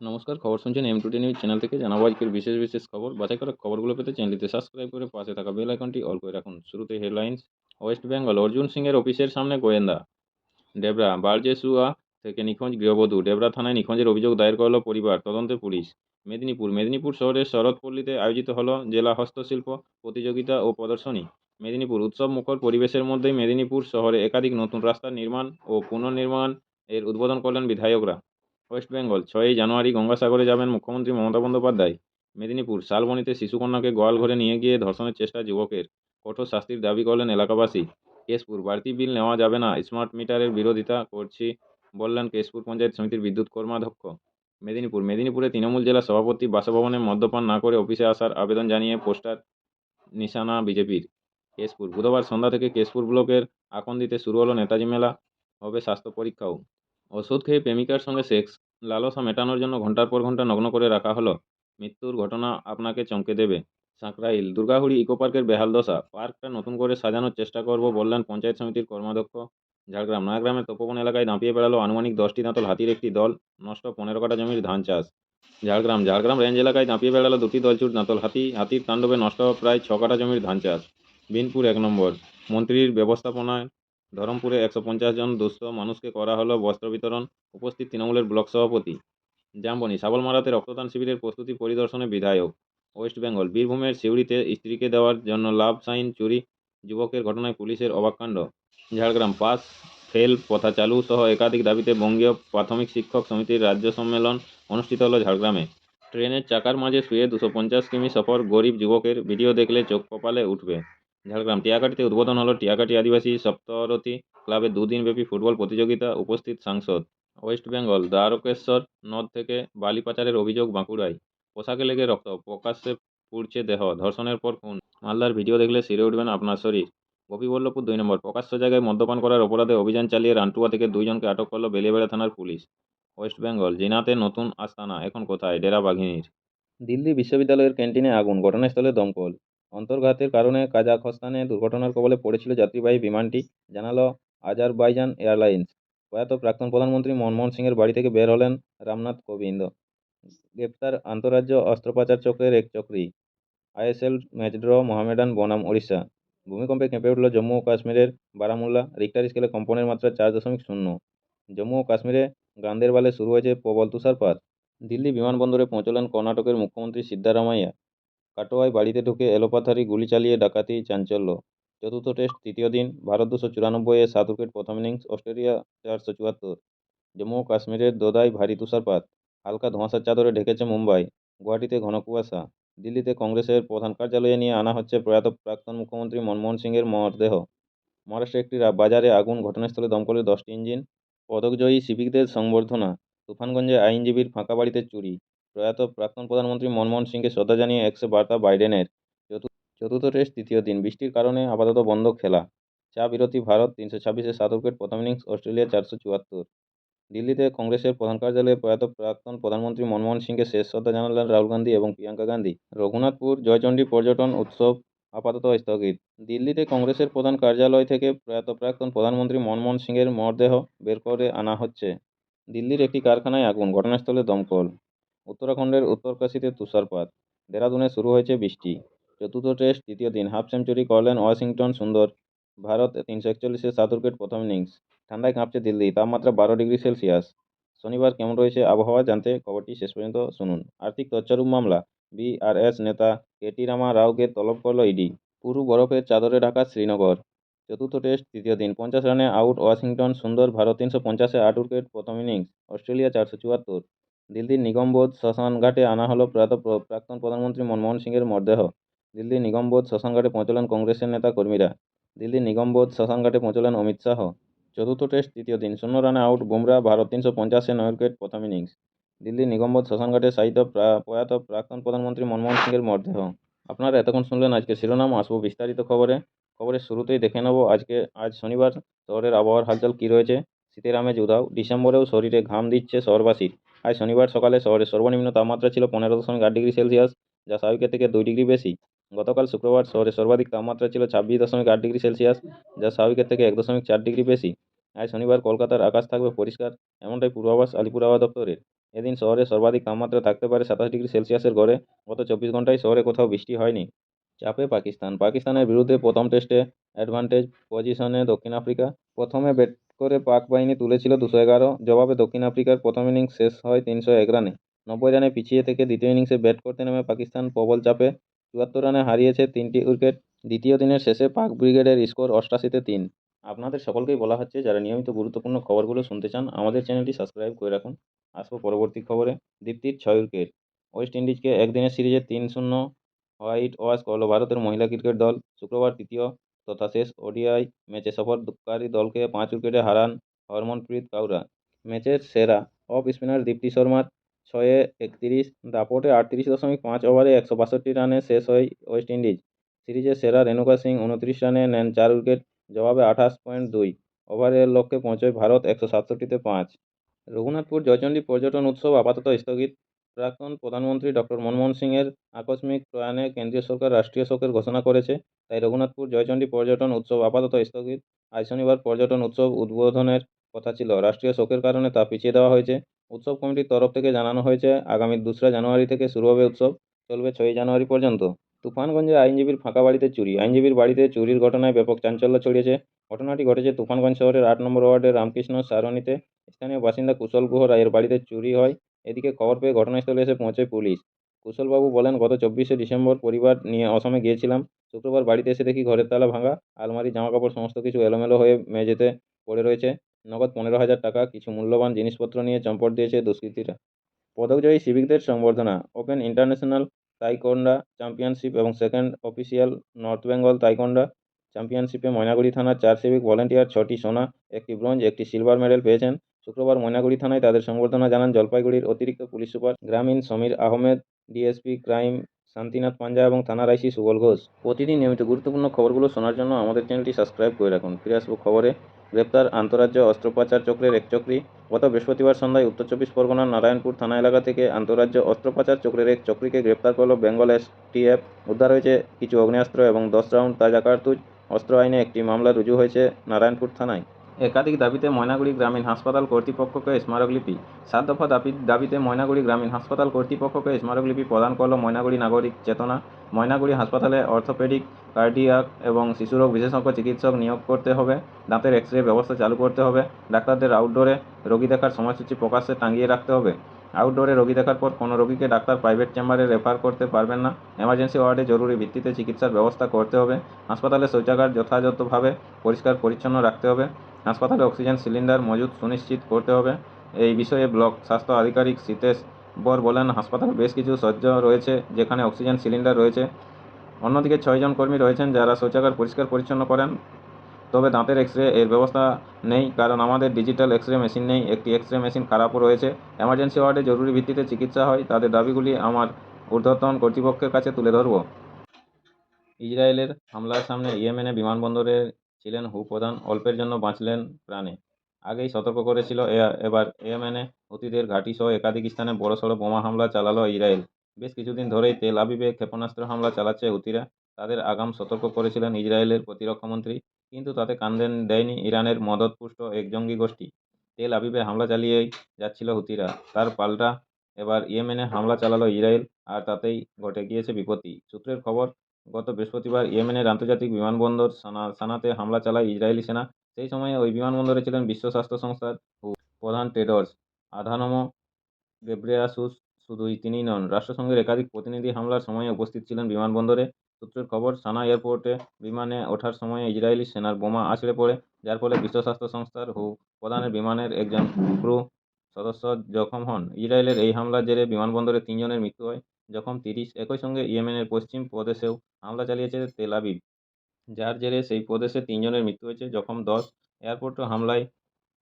নমস্কার, খবর শুনছেন M2T নিউজ চ্যানেল থেকে। জানাবো আজকের বিশেষ বিশেষ খবর। বাছাই করা খবরগুলো পেতে চ্যানেলটিতে সাবস্ক্রাইব করে পাশে থাকা বেল আইকনটি অল করে রাখুন। শুরুতে হেডলাইন্স। ওয়েস্ট বেঙ্গল, অর্জুন সিংয়ের অফিসের সামনে গোয়েন্দা। ডেবরা, বারজেসুয়া থেকে নিখোঁজ গৃহবধূ। ডেবরা থানায় নিখোঁজের অভিযোগ দায়ের করল পরিবার, তদন্তে পুলিশ। মেদিনীপুর শহরের শরৎপল্লীতে আয়োজিত হলো জেলা হস্তশিল্প প্রতিযোগিতা ও প্রদর্শনী। মেদিনীপুর উৎসব মুখর পরিবেশের মধ্যেই মেদিনীপুর শহরে একাধিক নতুন রাস্তার নির্মাণ ও পুনর্নির্মাণ এর উদ্বোধন করলেন বিধায়করা। ওয়েস্ট বেঙ্গল, 6ই জানুয়ারি গঙ্গাসাগরে যাবেন মুখ্যমন্ত্রী মমতা বন্দ্যোপাধ্যায়। মেদিনীপুর, শালবনীতে শিশুকন্যাকে গোয়াল ঘরে নিয়ে গিয়ে ধর্ষণের চেষ্টা যুবকের, কঠোর শাস্তির দাবি করলেন এলাকাবাসী। কেশপুর, বাড়তি বিল নেওয়া যাবে না, স্মার্ট মিটারের বিরোধিতা করছি বললেন কেশপুর পঞ্চায়েত সমিতির বিদ্যুৎ কর্মাধ্যক্ষ। মেদিনীপুরে তৃণমূল জেলা সভাপতি বাসভবনে মদ্যপান না করে অফিসে আসার আবেদন জানিয়ে পোস্টার নিশানা বিজেপির। কেশপুর, বুধবার সন্ধ্যা থেকে কেশপুর ব্লকের আকন্দিতে শুরু হলো নেতাজি মেলা, হবে স্বাস্থ্য পরীক্ষাও। ওষুধ খেয়ে প্রেমিকার সঙ্গে সেক্স, লালসা মেটানোর জন্য ঘন্টার পর ঘন্টা নগ্ন করে রাখা হলো। মৃত্যুর ঘটনা আপনাকে চমকে দেবে। সাঁকরাইল, দুর্গাহুড়ি ইকো পার্কের বেহাল দশা, পার্কটা নতুন করে সাজানোর চেষ্টা করব বললেন পঞ্চায়েত সমিতির কর্মাধ্যক্ষ। ঝাড়গ্রাম, নয়াগ্রামের তপোবন এলাকায় দাঁপিয়ে বেড়ালো আনুমানিক 10টি দাঁতল হাতির একটি দল, নষ্ট 15 কাঠা জমির ধান চাষ। ঝাড়গ্রাম রেঞ্জ এলাকায় দাঁপিয়ে বেড়ালো দুটি দলছুট দাঁতল হাতি, হাতির তাণ্ডবে নষ্ট প্রায় 6 কাঠা জমির ধান চাষ। বিনপুর 1 নম্বর, মন্ত্রীর ব্যবস্থাপনায় ধরমপুরে 150 জন দুস্থ মানুষকে করা হলো বস্ত্র বিতরণ, উপস্থিত তৃণমূলের ব্লক সভাপতি। জামবনি, শাবল মারাতে রক্তদান শিবিরের প্রস্তুতি পরিদর্শনে বিধায়ক। ওয়েস্ট বেঙ্গল, বীরভূমের সিউড়িতে স্ত্রীকে দেওয়ার জন্য লাভ সাইন চুরি যুবকের ঘটনায় পুলিশের অবাক কাণ্ড। ঝাড়গ্রাম, পাস ফেল প্রথা চালু সহ একাধিক দাবিতে বঙ্গীয় প্রাথমিক শিক্ষক সমিতির রাজ্য সম্মেলন অনুষ্ঠিত হলো ঝাড়গ্রামে। ট্রেনের চাকার মাঝে শুয়ে 250 কিমি সফর গরিব যুবকের, ভিডিও দেখলে চোখ কপালে উঠবে। ঝাড়গ্রাম, টিয়াকাটিতে উদ্বোধন হলো টিয়াকাটি আদিবাসী সপ্তরতী ক্লাবের 2 দিনব্যাপী ফুটবল প্রতিযোগিতা, উপস্থিত সাংসদ। ওয়েস্ট বেঙ্গল, দ্বারকেশ্বর নদ থেকে বালি পাচারের অভিযোগ বাঁকুড়ায়। পোশাকে লেগে রক্ত, প্রকাশ্যে পুড়ছে দেহ, ধর্ষণের পর খুন। মালদার ভিডিও দেখলে শিরে উঠবেন আপনার শরীর। গোপীবল্লভপুর 2 নম্বর, প্রকাশ্য জায়গায় মদ্যপান করার অপরাধে অভিযান চালিয়ে রান্টুয়া থেকে 2জনকে আটক করল বেলিয়াবেড়া থানার পুলিশ। ওয়েস্ট বেঙ্গল, জিনাতে নতুন আস্তানা, এখন কোথায় ডেরা বাঘিনীর। দিল্লি বিশ্ববিদ্যালয়ের ক্যান্টিনে আগুন, ঘটনাস্থলে দমকল। অন্তর্ঘাতের কারণে কাজাখস্তানে দুর্ঘটনার কবলে পড়েছিল যাত্রীবাহী বিমানটি, জানালো আজারবাইজান এয়ারলাইন্স। প্রয়াত প্রাক্তন প্রধানমন্ত্রী মনমোহন সিংয়ের বাড়ি থেকে বের হলেন রামনাথ কোবিন্দ। গ্রেপ্তার আন্তঃরাজ্য অস্ত্র পাচার চক্রের এক চক্রী। আইএসএল ম্যাচ ড্র মোহামেডান বনাম ওড়িশা। ভূমিকম্পে কেঁপে উঠল জম্মু ও কাশ্মীরের বারামুল্লা, রিক্টার স্কেলে কম্পনের মাত্রা 4.0। জম্মু ও কাশ্মীরে গান্দেরবালে শুরু হয়েছে প্রবল তুষারপাত। দিল্লি বিমানবন্দরে পৌঁছলেন কর্ণাটকের মুখ্যমন্ত্রী সিদ্ধারামাইয়া। কাটোয়ায় বাড়িতে ঢুকে এলোপাথারি গুলি চালিয়ে ডাকাতি, চাঞ্চল্য। চতুর্থ টেস্ট তৃতীয় দিন, ভারত 294-এ 7 উইকেট প্রথম ইনিংস, অস্ট্রেলিয়া 474। জম্মু ও কাশ্মীরের দোদায় ভারী তুষারপাত, হালকা ধোঁয়াশার চাদরে ঢেকেছে মুম্বাই। গুয়াহাটিতে ঘন কুয়াশা। দিল্লিতে কংগ্রেসের প্রধান কার্যালয়ে নিয়ে আনা হচ্ছে প্রয়াত প্রাক্তন মুখ্যমন্ত্রী মনমোহন সিংয়ের মরদেহ। মহারাষ্ট্রে একটি বাজারে আগুন, ঘটনাস্থলে দমকলের 10টি ইঞ্জিন। পদকজয়ী সিভিকদের সংবর্ধনা। তুফানগঞ্জে আইনজীবীর ফাঁকা বাড়িতে চুরি। প্রয়াত প্রাক্তন প্রধানমন্ত্রী মনমোহন সিংকে শ্রদ্ধা জানিয়ে এক্সে বার্তা বাইডেনের। চতুর্থ টেস্ট তৃতীয় দিন, বৃষ্টির কারণে আপাতত বন্ধ খেলা। চা বিরতি, ভারত 326-এ 7 উইকেট প্রথম ইনিংস, অস্ট্রেলিয়া 474। দিল্লিতে কংগ্রেসের প্রধান কার্যালয়ে প্রয়াত প্রাক্তন প্রধানমন্ত্রী মনমোহন সিংকে শেষ শ্রদ্ধা জানালেন রাহুল গান্ধী এবং প্রিয়াঙ্কা গান্ধী। রঘুনাথপুর জয়চণ্ডী পর্যটন উৎসব আপাতত স্থগিত। দিল্লিতে কংগ্রেসের প্রধান কার্যালয় থেকে প্রয়াত প্রাক্তন প্রধানমন্ত্রী মনমোহন সিংয়ের মরদেহ বের করে আনা হচ্ছে। দিল্লির একটি কারখানায় আগুন, ঘটনাস্থলে দমকল। উত্তরাখণ্ডের উত্তরকাশীতে তুষারপাত। দেরাদুনে শুরু হয়েছে বৃষ্টি। চতুর্থ টেস্ট তৃতীয় দিন, হাফ সেঞ্চুরি করলেন ওয়াশিংটন সুন্দর। ভারত 341-এ 7 উইকেট প্রথম ইনিংস। ঠান্ডায় কাঁপছে দিল্লি, তাপমাত্রা 12 ডিগ্রি সেলসিয়াস। শনিবার কেমন রয়েছে আবহাওয়া জানতে খবরটি শেষ পর্যন্ত শুনুন। আর্থিক তছরূপ মামলা, বিআরএস নেতা কেটি রামা রাওকে তলব করল ইডি। পুরু বরফের চাদরে ঢাকা শ্রীনগর। চতুর্থ টেস্ট তৃতীয় দিন, 50 রানে আউট ওয়াশিংটন সুন্দর। ভারত 350-এ 8 উইকেট প্রথম ইনিংস, অস্ট্রেলিয়া 474। দিল্লির নিগমবোধ শ্মশানঘাটে আনা হলো প্রয়াত প্রাক্তন প্রধানমন্ত্রী মনমোহন সিংয়ের মরদেহ। দিল্লির নিগমবোধ শ্মশানঘাটে পৌঁছলেন কংগ্রেসের নেতা কর্মীরা। দিল্লির নিগমবোধ শ্মশানঘাটে পৌঁছলেন অমিত শাহ। চতুর্থ টেস্ট তৃতীয় দিন, 0 রানে আউট বুমরা। ভারত 350-এ 9 উইকেট প্রথম ইনিংস। দিল্লির নিগমবোধ শ্মশানঘাটে শায়িত প্রয়াত প্রাক্তন প্রধানমন্ত্রী মনমোহন সিংয়ের মরদেহ। আপনারা এতক্ষণ শুনলেন আজকে শিরোনাম, আসবো বিস্তারিত খবরে। খবরের শুরুতেই দেখে নেব আজ শনিবার শহরের আবহাওয়ার হালচাল কী রয়েছে। শীতের আমেজ উধাও, ডিসেম্বরেও শরীরে ঘাম দিচ্ছে শহরবাসীর। আজ শনিবার সকালে শহরের সর্বনিম্ন তাপমাত্রা ছিল 15.8 ডিগ্রি সেলসিয়াস, যা স্বাভাবিকের থেকে 2 ডিগ্রি বেশি। গতকাল শুক্রবার শহরের সর্বাধিক তাপমাত্রা ছিল 26.8 ডিগ্রি সেলসিয়াস, যা স্বাভাবিকের থেকে 1.4 ডিগ্রি বেশি। আজ শনিবার কলকাতার আকাশ থাকবে পরিষ্কার, এমনটাই পূর্বাভাস আলিপুর আবহাওয়া দপ্তরের। এদিন শহরে সর্বাধিক তাপমাত্রা থাকতে পারে 27 ডিগ্রি সেলসিয়াসের ঘরে। গত 24 ঘন্টায় শহরে কোথাও বৃষ্টি হয়নি। চাপে পাকিস্তানের বিরুদ্ধে প্রথম টেস্টে অ্যাডভান্টেজ পজিশনে দক্ষিণ আফ্রিকা। প্রথমে ব্যাট করে পাক বাহিনী তুলেছিল 211, জবাবে দক্ষিণ আফ্রিকার প্রথম ইনিংস শেষ হয় 301 রানে। 90 রানে পিছিয়ে থেকে দ্বিতীয় ইনিংসে ব্যাট করতে নেমে পাকিস্তান প্রবল চাপে 74 রানে হারিয়েছে 3টি উইকেট। দ্বিতীয় দিনের শেষে পাক ব্রিগেডের স্কোর 88-3। আপনাদের সকলকেই বলা হচ্ছে, যারা নিয়মিত গুরুত্বপূর্ণ খবরগুলো শুনতে চান আমাদের চ্যানেলটি সাবস্ক্রাইব করে রাখুন। আসবো পরবর্তী খবরে। দীপ্তির 6 উইকেট। ওয়েস্ট ইন্ডিজকে একদিনের সিরিজে 3-0 হোয়াইট ওয়াশ করল ভারতের মহিলা ক্রিকেট দল। শুক্রবার তৃতীয় তথা শেষ ওডিআই ম্যাচে সফরকারী দলকে 5 উইকেটে হারান হরমনপ্রীত কাউরা। ম্যাচের সেরা অফ স্পিনার দীপ্তি শর্মার 6-31 দাপটে 38.5 ওভারে 162 রানে শেষ হয় ওয়েস্ট ইন্ডিজ। সিরিজের সেরা রেণুকা সিং 29 রানে নেন 4 উইকেট, জবাবে 28.2 ওভারের লক্ষ্যে পৌঁছয় ভারত 167-তে 5। রঘুনাথপুর জয়চণ্ডী পর্যটন উৎসব আপাতত স্থগিত। প্রাক্তন প্রধানমন্ত্রী ডক্টর মনমোহন সিংয়ের আকস্মিক প্রয়াণে কেন্দ্রীয় সরকার রাষ্ট্রীয় শোকের ঘোষণা করেছে, তাই রঘুনাথপুর জয়চণ্ডী পর্যটন উৎসব আপাতত স্থগিত। আজ শনিবার পর্যটন উৎসব উদ্বোধনের কথা ছিল, রাষ্ট্রীয় শোকের কারণে তা পিছিয়ে দেওয়া হয়েছে। উৎসব কমিটির তরফ থেকে জানানো হয়েছে, আগামী 2রা জানুয়ারি থেকে শুরু হবে উৎসব, চলবে 6ই জানুয়ারি পর্যন্ত। তুফানগঞ্জে আইনজীবীর ফাঁকা বাড়িতে চুরি। আইনজীবীর বাড়িতে চুরির ঘটনায় ব্যাপক চাঞ্চল্য ছড়িয়েছে। ঘটনাটি ঘটেছে তুফানগঞ্জ শহরের 8 নম্বর ওয়ার্ডের রামকৃষ্ণ সারণীতে। স্থানীয় বাসিন্দা কুশল গুহ রায়ের বাড়িতে চুরি হয়। এদিকে খবর পেয়ে ঘটনাস্থলে এসে পৌঁছয় পুলিশ। কুশলবাবু বলেন, গত 24শে ডিসেম্বর পরিবার নিয়ে অসমে গিয়েছিলাম। শুক্রবার বাড়িতে এসে দেখি ঘরের তালা ভাঙা, আলমারি, জামাকাপড় সমস্ত কিছু এলোমেলো হয়ে মেঝেতে পড়ে রয়েছে। নগদ 15,000 টাকা, কিছু মূল্যবান জিনিসপত্র নিয়ে চম্পট দিয়েছে দুষ্কৃতীরা। পদকজয়ী সিভিকদের সংবর্ধনা। ওপেন ইন্টারন্যাশনাল তাইকোন্ডা চ্যাম্পিয়নশিপ এবং সেকেন্ড অফিসিয়াল নর্থ বেঙ্গল তাইকোন্ডা চ্যাম্পিয়নশিপে ময়নাগুড়ি থানার 4 সিভিক ভলেন্টিয়ার 6টি সোনা, 1টি ব্রোঞ্জ, 1টি সিলভার মেডেল পেয়েছেন। শুক্রবার ময়নাগুড়ি থানায় তাদের সংবর্ধনা জানান জলপাইগুড়ির অতিরিক্ত পুলিশ সুপার গ্রামীণ সমীর আহমেদ, ডিএসপি ক্রাইম শান্তিনাথ পাঞ্জা এবং থানার আইসি সুবল ঘোষ। প্রতিদিন নিয়মিত গুরুত্বপূর্ণ খবরগুলো শোনার জন্য আমাদের চ্যানেলটি সাবস্ক্রাইব করে রাখুন। ফিরে আসবো খবরে। গ্রেপ্তার আন্তঃরাজ্য অস্ত্র পাচার চক্রের এক চক্রী। গত বৃহস্পতিবার সন্ধ্যায় উত্তর চব্বিশ পরগনার নারায়ণপুর থানা এলাকা থেকে আন্তঃরাজ্য অস্ত্র পাচার চক্রের এক চক্রীকে গ্রেপ্তার করল বেঙ্গল এসটিএফ। উদ্ধার হয়েছে কিছু অগ্নেয়াস্ত্র এবং 10 রাউন্ড তাজা কার্তুজ। অস্ত্র আইনে একটি মামলা রুজু হয়েছে নারায়ণপুর থানায়। একাধিক দাবিতে ময়নাগুড়ি গ্রামীণ হাসপাতাল কর্তৃপক্ষকে স্মারকলিপি। 7 দফা দাবিতে ময়নাগুড়ি গ্রামীণ হাসপাতাল কর্তৃপক্ষকে স্মারকলিপি প্রদান করল ময়নাগুড়ি নাগরিক চেতনা। ময়নাগুড়ি হাসপাতালে অর্থোপেডিক, কার্ডিয়াক এবং শিশুরোগ বিশেষজ্ঞ চিকিৎসক নিয়োগ করতে হবে। দাঁতের এক্স-রে ব্যবস্থা চালু করতে হবে। ডাক্তারদের আউটডোরে রোগী দেখার সময়সূচি প্রকাশ্যে টাঙিয়ে রাখতে হবে। আউটডোরে রোগী দেখার পর কোনো রোগীকে ডাক্তার প্রাইভেট চেম্বারে রেফার করতে পারবেন না। এমার্জেন্সি ওয়ার্ডে জরুরি ভিত্তিতে চিকিৎসার ব্যবস্থা করতে হবে। হাসপাতালে শৌচাগার যথাযথভাবে পরিষ্কার পরিচ্ছন্ন রাখতে হবে। হাসপাতালে অক্সিজেন সিলিন্ডার মজুত সুনিশ্চিত করতে হবে। এই বিষয়ে ব্লক স্বাস্থ্য আধিকারিক সীতেশ বর বলেন, হাসপাতালে বেশ কিছু শয্য রয়েছে যেখানে অক্সিজেন সিলিন্ডার রয়েছে। অন্যদিকে 6 জন কর্মী রয়েছেন যারা শৌচাগার পরিষ্কার পরিচ্ছন্ন করেন। তবে দাঁতের এক্স-রে এর ব্যবস্থা নেই, কারণ আমাদের ডিজিটাল এক্স-রে মেশিন নেই। একটি এক্স-রে মেশিন খারাপও রয়েছে। এমার্জেন্সি ওয়ার্ডে জরুরি ভিত্তিতে চিকিৎসা হয়। তাদের দাবিগুলি আমার ঊর্ধ্বতন কর্তৃপক্ষের কাছে তুলে ধরব। ইসরায়েলের হামলার সামনে ইয়েমেনে বিমানবন্দরে ছিলেন হু প্রধান, অল্পের জন্য বাঁচলেন প্রাণে। আগেই সতর্ক করেছিল এবার ইয়েমেনে হুতিদের ঘাঁটিসহ একাধিক স্থানে বড়সড় বোমা হামলা চালালো ইসরায়েল। বেশ কিছুদিন ধরেই তেল আবিবে ক্ষেপণাস্ত্র হামলা চালাচ্ছে হুতিরা। তাদের আগাম সতর্ক করেছিলেন ইসরায়েলের প্রতিরক্ষামন্ত্রী, কিন্তু তাতে কান দেয়নি ইরানের মদদপুষ্ট এক জঙ্গি গোষ্ঠী। তেল আবিবে হামলা চালিয়েই যাচ্ছিল হুতিরা, তার পাল্টা এবার ইয়েমেনে হামলা চালালো ইসরায়েল, আর তাতেই ঘটে গিয়েছে বিপত্তি। সূত্রের খবর, গত বৃহস্পতিবার ইয়েমেনের আন্তর্জাতিক বিমানবন্দর সানাতে হামলা চালায় ইসরায়েলি সেনা। সেই সময়ে ওই বিমানবন্দরে ছিলেন বিশ্ব স্বাস্থ্য সংস্থার প্রধান টেড্রস আধানম গেব্রেয়াসুস। শুধুই তিনিই নন, রাষ্ট্রসংঘের একাধিক প্রতিনিধি হামলার সময়ে উপস্থিত ছিলেন বিমানবন্দরে। সূত্রের খবর, সানা এয়ারপোর্টে বিমানে ওঠার সময় ইসরায়েলি সেনার বোমা আছড়ে পড়ে, যার ফলে বিশ্ব স্বাস্থ্য সংস্থার প্রধানের বিমানের একজন ক্রু সদস্য জখম হন। ইসরায়েলের এই হামলার জেরে বিমানবন্দরে 3 জনের মৃত্যু হয়, জখম 30। একই সঙ্গে ইয়েমেনের পশ্চিম প্রদেশেও হামলা চালিয়েছে তেল আবিব, যার জেরে সেই প্রদেশে 3 জনের মৃত্যু হয়েছে, জখম 10। এয়ারপোর্ট হামলায়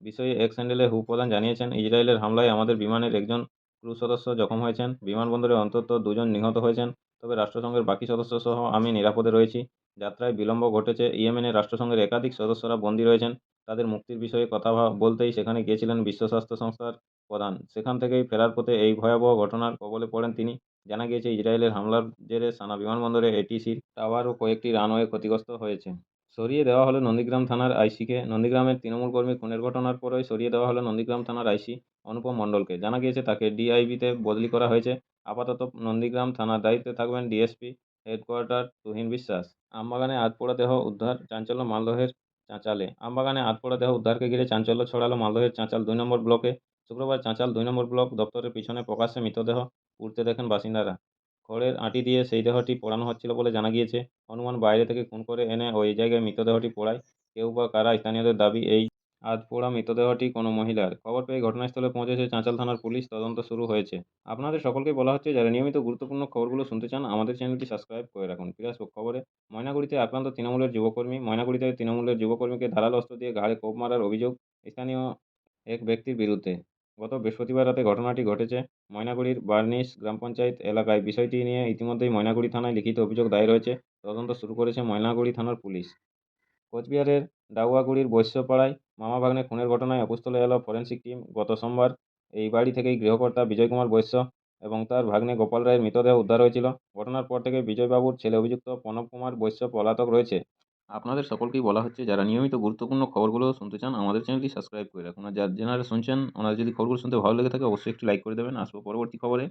বিষয়ে এক্স হ্যান্ডেলে হু প্রধান জানিয়েছেন, ইসরায়েলের হামলায় আমাদের বিমানের একজন ক্রু সদস্য জখম হয়েছেন। বিমানবন্দরে অন্তত 2 জন নিহত হয়েছেন, তবে রাষ্ট্রসংঘের বাকি সদস্য সহ আমি নিরাপদে রয়েছি। যাত্রায় বিলম্ব ঘটেছে। ইয়েমেনে রাষ্ট্রসংঘের একাধিক সদস্যরা বন্দী রয়েছেন। তাদের মুক্তির বিষয়ে কথা বলতেই সেখানে গিয়েছিলেন বিশ্ব স্বাস্থ্য সংস্থার প্রধান। সেখান থেকেই ফেরার পথে এই ভয়াবহ ঘটনার কবলে পড়েন তিনি। জানা গিয়েছে, ইসরায়েলের হামলার জেরে সানা বিমানবন্দরে এটিসির টাওয়ার ও কয়েকটি রানওয়ে ক্ষতিগ্রস্ত হয়েছে। সরিয়ে দেওয়া হলো নন্দীগ্রাম থানার আইসিকে। নন্দীগ্রামের তৃণমূল কর্মী খুনের ঘটনার পরই সরিয়ে দেওয়া হলো নন্দীগ্রাম থানার আইসি অনুপম মণ্ডলকে। জানা গিয়েছে তাকে ডিআইবিতে বদলি করা হয়েছে। আপাতত নন্দীগ্রাম থানার দায়িত্বে থাকবেন ডিএসপি হেডকোয়ার্টার তুহিন বিশ্বাস। আমবাগানে আধপোড়া দেহ উদ্ধার, চাঞ্চল্য মালদহের চাঁচালে। আমবাগানে আধপোড়া দেহ উদ্ধারকে ঘিরে চাঞ্চল্য ছড়ালো মালদহের চাঁচাল 2 নম্বর ব্লকে। শুক্রবার চাঁচাল 2 নম্বর ব্লক দপ্তরের পিছনে প্রকাশ্যে মৃতদেহ পুড়তে দেখেন বাসিন্দারা। খড়ের আঁটি দিয়ে সেই দেহটি পোড়ানো হচ্ছিল বলে জানা গিয়েছে। অনুমান বাইরে থেকে খুন করে এনে ওই জায়গায় মৃতদেহটি পোড়ায় কেউ বা কারা। স্থানীয়দের দাবি এই আধপোড়া মৃতদেহটি কোনো মহিলার। খবর পেয়ে ঘটনাস্থলে পৌঁছেছে চাঁচাল থানার পুলিশ, তদন্ত শুরু হয়েছে। আপনাদের সকলকে বলা হচ্ছে যারা নিয়মিত গুরুত্বপূর্ণ খবরগুলো শুনতে চান আমাদের চ্যানেলটি সাবস্ক্রাইব করে রাখুন। ফিরে আসবো খবরে। ময়নাগুড়িতে আক্রান্ত তৃণমূলের যুবকর্মী। ময়নাগুড়িতে তৃণমূলের যুবকর্মীকে ধারালো অস্ত্র দিয়ে ঘাড়ে কোপ মারার অভিযোগ স্থানীয় এক ব্যক্তির বিরুদ্ধে। গত বৃহস্পতিবার রাতে ঘটনাটি ঘটেছে ময়নাগুড়ির বার্নিশ গ্রাম পঞ্চায়েত এলাকায়। বিষয়টি নিয়ে ইতিমধ্যেই ময়নাগুড়ি থানায় লিখিত অভিযোগ দায়ের হয়েছে। তদন্ত শুরু করেছে ময়নাগুড়ি থানার পুলিশ। কোচবিহারের ডাউয়াগুড়ির বৈশ্যপাড়ায় মামা ভাগ্নে খুনের ঘটনায় অপুস্থলে এল ফরেন্সিক টিম। গত সোমবার এই বাড়ি থেকেই গৃহকর্তা বিজয় কুমার বৈশ্য এবং তার ভাগ্নে গোপাল রায়ের মৃতদেহ উদ্ধার হয়েছিল। ঘটনার পর থেকে বিজয়বাবুর ছেলে অভিযুক্ত প্রণব কুমার বৈশ্য পলাতক রয়েছে। আপনাদের সকলকেই বলা হচ্ছে যারা নিয়মিত গুরুত্বপূর্ণ খবরগুলো শুনতে চান আমাদের চ্যানেলটি সাবস্ক্রাইব করে রাখুন। আর যারা শুনছেন ওনারা যদি খবরগুলো শুনতে ভালো লেগে থাকে অবশ্যই একটি লাইক করে দেবেন। আসবো পরবর্তী খবরে।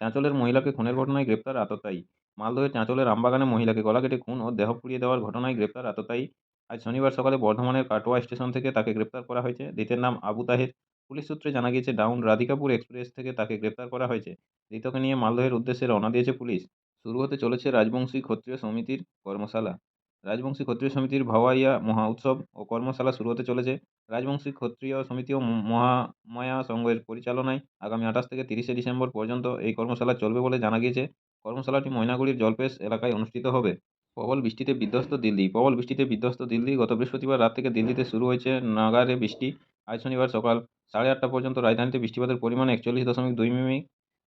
চাঁচলের মহিলাকে খুনের ঘটনায় গ্রেপ্তার আততায়ী। মালদহের চাঁচলের আমবাগানে মহিলাকে গলা কেটে খুন ও দেহ পুড়িয়ে দেওয়ার ঘটনায় গ্রেপ্তার আততায়ী। আজ শনিবার সকালে বর্ধমানের কাটোয়া স্টেশন থেকে তাকে গ্রেপ্তার করা হয়েছে। ধৃতের নাম আবু তাহের। পুলিশ সূত্রে জানা গিয়েছে ডাউন রাধিকাপুর এক্সপ্রেস থেকে তাকে গ্রেপ্তার করা হয়েছে। ধৃতকে নিয়ে মালদহের উদ্দেশ্যে রওনা দিয়েছে পুলিশ। শুরু হতে চলেছে রাজবংশী ক্ষত্রিয় সমিতির কর্মশালা। রাজবংশী ক্ষত্রিয় সমিতির ভাওয়াইয়া মহা উৎসব ও কর্মশালা শুরু হতে চলেছে। রাজবংশী ক্ষত্রিয় সমিতি ও মহামায়া সংঘের পরিচালনায় আগামী 28 থেকে 30 ডিসেম্বর পর্যন্ত এই কর্মশালা চলবে বলে জানা গিয়েছে। কর্মশালাটি ময়নাগুড়ির জলপেশ এলাকায় অনুষ্ঠিত হবে। প্রবল বৃষ্টিতে বিধ্বস্ত দিল্লি। প্রবল বৃষ্টিতে বিধ্বস্ত দিল্লি। গত বৃহস্পতিবার রাত থেকে দিল্লিতে শুরু হয়েছে নাগারে বৃষ্টি। আজ শনিবার সকাল 8:30 পর্যন্ত রাজধানীতে বৃষ্টিপাতের পরিমাণ 41.2 মিমি।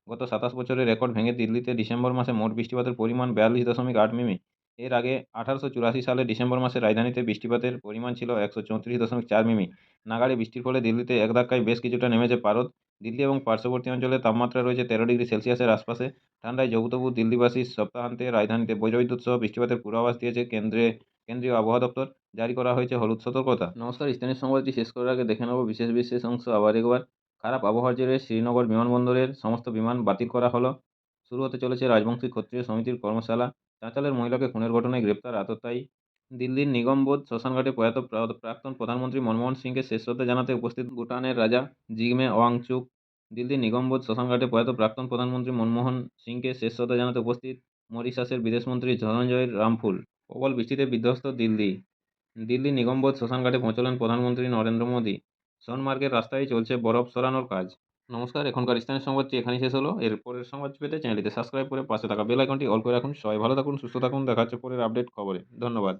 গত 27 বছরের রেকর্ড ভেঙে দিল্লিতে ডিসেম্বর মাসে মোট বৃষ্টিপাতের পরিমাণ 42.8 মিমি। এর আগে 1884 সালে ডিসেম্বর মাসে রাজধানীতে বৃষ্টিপাতের পরিমাণ ছিল 134.4 মিমি। নাগাড়ে বৃষ্টির ফলে দিল্লিতে এক ধাক্কায় বেশ কিছুটা নেমেছে পারদ। দিল্লি এবং পার্শ্ববর্তী অঞ্চলে তাপমাত্রা রয়েছে 13 ডিগ্রি সেলসিয়াসের আশপাশে। ঠান্ডায় জবুতবু দিল্লিবাসী। সপ্তাহান্তে রাজধানীতে বজ্রবিদ্যুৎ সহ বৃষ্টিপাতের পূর্বাভাস দিয়েছে কেন্দ্রীয় আবহাওয়া দপ্তর। জারি করা হয়েছে হলুদ সতর্কতা। নমস্কার, স্থানীয় সংবাদটি শেষ করার আগে দেখে নেব বিশেষ বিশেষ অংশ আবার একবার। খারাপ আবহাওয়ার জেরে শ্রীনগর বিমানবন্দরের সমস্ত বিমান বাতিল করা হলো। শুরু হতে চলেছে রাজবংশী ক্ষত্রিয় সমিতির কর্মশালা। চাঁচালের মহিলাকে খুনের ঘটনায় গ্রেপ্তার আততায়ী। দিল্লির নিগমবোধ শ্মশানঘাটে প্রয়াত প্রাক্তন প্রধানমন্ত্রী মনমোহন সিংকে শেষ শ্রদ্ধা জানাতে উপস্থিত ভুটানের রাজা জিগমে ওয়াংচুক। দিল্লির নিগমবোধ শ্মশানঘাটে প্রয়াত প্রাক্তন প্রধানমন্ত্রী মনমোহন সিংকে শেষ শ্রদ্ধা জানাতে উপস্থিত মরিশাসের বিদেশমন্ত্রী ধনঞ্জয় রামফুল। প্রবল বৃষ্টিতে বিধ্বস্ত দিল্লি। দিল্লির নিগমবোধ শ্মশানঘাটে পৌঁছলেন প্রধানমন্ত্রী নরেন্দ্র মোদী। সোনমার্গের রাস্তায় চলছে বরফ সরানোর কাজ। নমস্কার, এখনকার স্থানীয় সংবাদটি এখানেই শেষ হলো। এর পরের সংবাদ পেতে চ্যানেলটিতে সাবস্ক্রাইব করে পাশে থাকা বেল আইকনটি অল করে রাখুন। সবাই ভালো থাকুন, সুস্থ থাকুন। দেখা হচ্ছে পরের আপডেট খবরে। ধন্যবাদ।